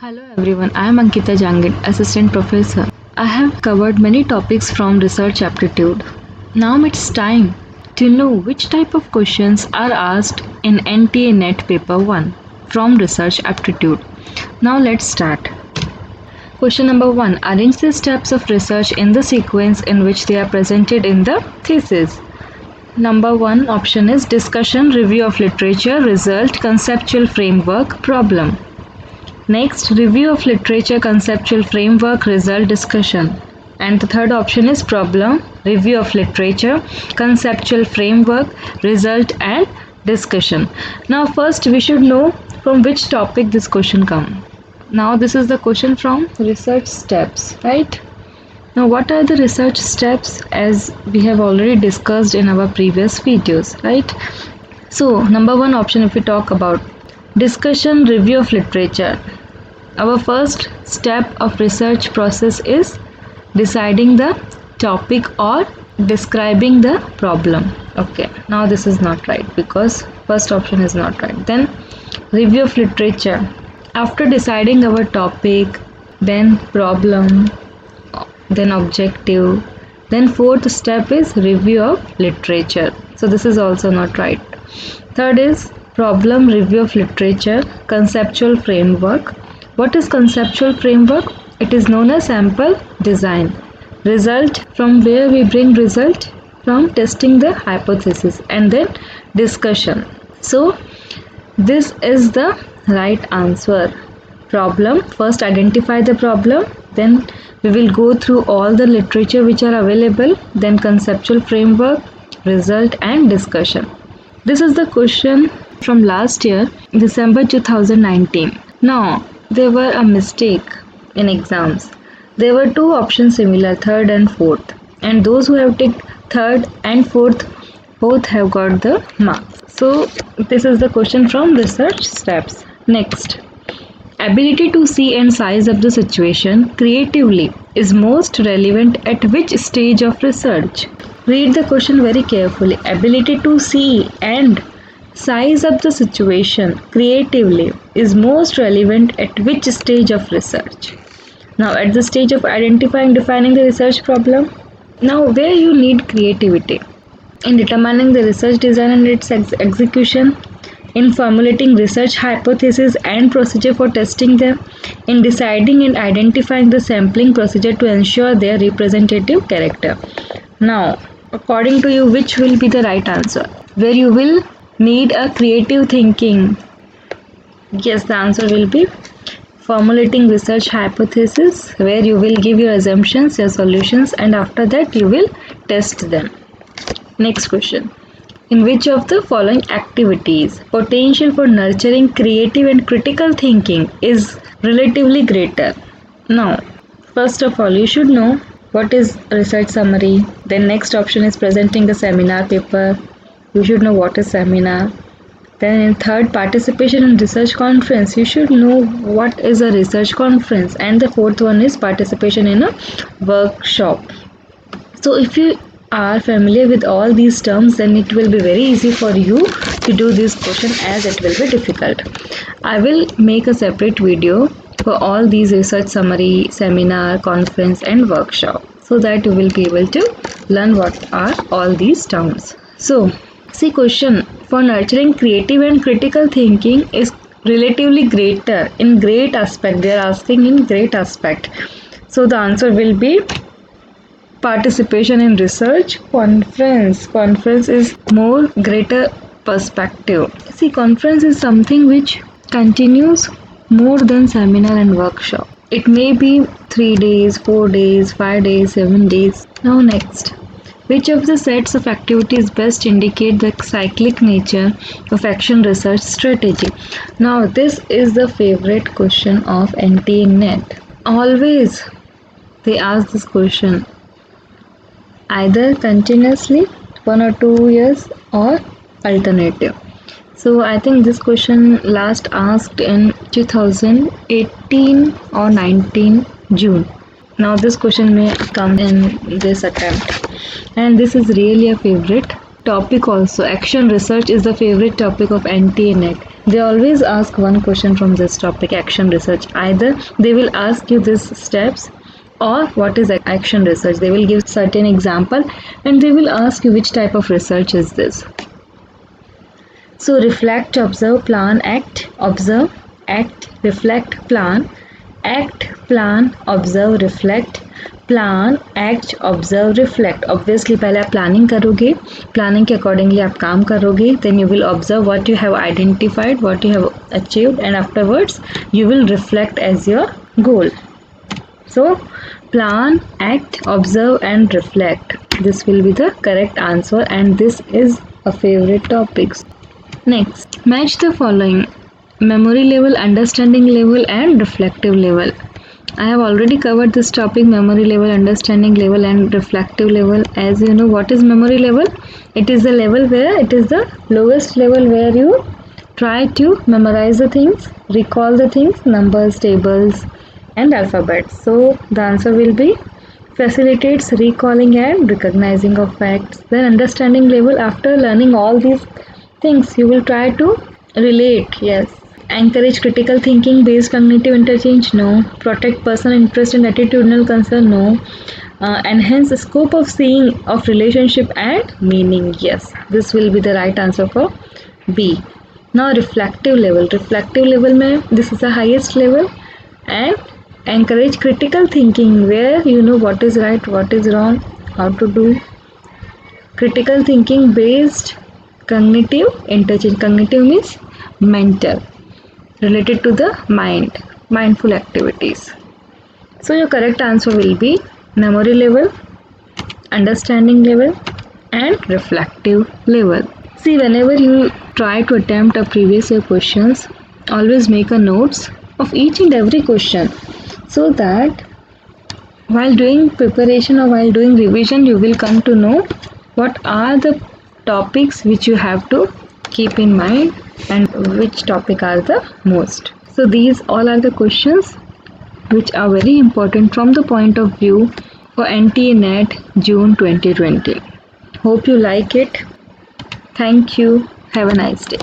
Hello everyone, I am Ankita Jangid, Assistant Professor. I have covered many topics from research aptitude. Now it's time to know which type of questions are asked in NTA NET Paper 1 from research aptitude. Now let's start. Question number 1. Arrange the steps of research in the sequence in which they are presented in the thesis. Number 1 option is discussion, review of literature, result, conceptual framework, problem. Next, review of literature, conceptual framework, result, discussion. And the third option is problem, review of literature, conceptual framework, result and discussion. Now first we should know from which topic this question comes. Now this is the question from research steps, right? Now what are the research steps as we have already discussed in our previous videos, right? So number 1 option, if we talk about discussion, review of literature. Our first step of research process is deciding the topic or describing the problem. Okay, now this is not right because first option is not right. Then review of literature. After deciding our topic, then problem, then objective, then fourth step is review of literature. So this is also not right. Third is problem, review of literature, conceptual framework. What is conceptual framework? It is known as sample design. Result, from where we bring result? From testing the hypothesis, and then discussion. So this is the right answer. Problem, first identify the problem, then we will go through all the literature which are available, then conceptual framework, result and discussion. This is the question from last year, December 2019. Now, there were a mistake in exams. There were two options similar, third and fourth. And those who have ticked third and fourth, both have got the marks. So, this is the question from research steps. Next, ability to see and size up the situation creatively is most relevant at which stage of research? Read the question very carefully. Ability to see and size up the situation creatively is most relevant at which stage of research? Now, at the stage of identifying, defining the research problem. Now, where you need creativity? In determining the research design and its execution, in formulating research hypotheses and procedure for testing them, in deciding and identifying the sampling procedure to ensure their representative character. Now, according to you, which will be the right answer? Where you will need a creative thinking? Yes, the answer will be formulating research hypothesis, where you will give your assumptions, your solutions, and after that you will test them. Next question. In which of the following activities potential for nurturing creative and critical thinking is relatively greater? Now, first of all, you should know what is research summary. Then next option is presenting a seminar paper. You should know what is seminar. Then in third, participation in research conference. You should know what is a research conference. And the fourth one is participation in a workshop. So if you are familiar with all these terms, then it will be very easy for you to do this question, as it will be difficult. I will make a separate video for all these research summary, seminar, conference and workshop, so that you will be able to learn what are all these terms. So see, question for nurturing creative and critical thinking is relatively greater in great aspect. They are asking in great aspect. So the answer will be participation in research conference. Conference is more greater perspective. See, conference is something which continues more than seminar and workshop. It may be 3 days, 4 days, 5 days, 7 days. Now next, which of the sets of activities best indicate the cyclic nature of action research strategy? Now this is the favorite question of NTA NET. Always they ask this question, either continuously 1 or 2 years or alternative. So I think this question last asked in 2018 or 19 June. Now this question may come in this attempt, and this is really a favorite topic also. Action research is the favorite topic of NTA NET. They always ask one question from this topic, action research. Either they will ask you these steps or what is action research. They will give certain example and they will ask you which type of research is this. So reflect, observe, plan, act, observe, act, reflect, plan, act, plan, observe, reflect, plan act observe reflect. Obviously पहले आप planning करोगे, planning के accordingly आप काम करोगे, then you will observe what you have identified, what you have achieved and afterwards you will reflect as your goal. So plan, act, observe and reflect. This will be the correct answer and this is a favorite topic. Next, match the following: memory level, understanding level and reflective level. I have already covered this topic, memory level, understanding level and reflective level. As you know, what is memory level? It is the level where it is the lowest level where you try to memorize the things, recall the things, numbers, tables and alphabets. So the answer will be facilitates recalling and recognizing of facts. Then understanding level, after learning all these things you will try to relate. Yes. Encourage critical thinking based cognitive interchange, no. Protect personal interest and attitudinal concern, no. Enhance the scope of seeing of relationship and meaning, yes. This will be the right answer for B. Now reflective level. Reflective level mein this is the highest level and encourage critical thinking where you know what is right, what is wrong, how to do. Critical thinking based cognitive interchange. Cognitive means mental, related to the mind, mindful activities. So your correct answer will be memory level, understanding level and reflective level. See, whenever you try to attempt a previous year questions, always make a notes of each and every question so that while doing preparation or while doing revision you will come to know what are the topics which you have to keep in mind and which topic are the most. So these all are the questions which are very important from the point of view for NTA NET June 2020. Hope you like it. Thank you. Have a nice day.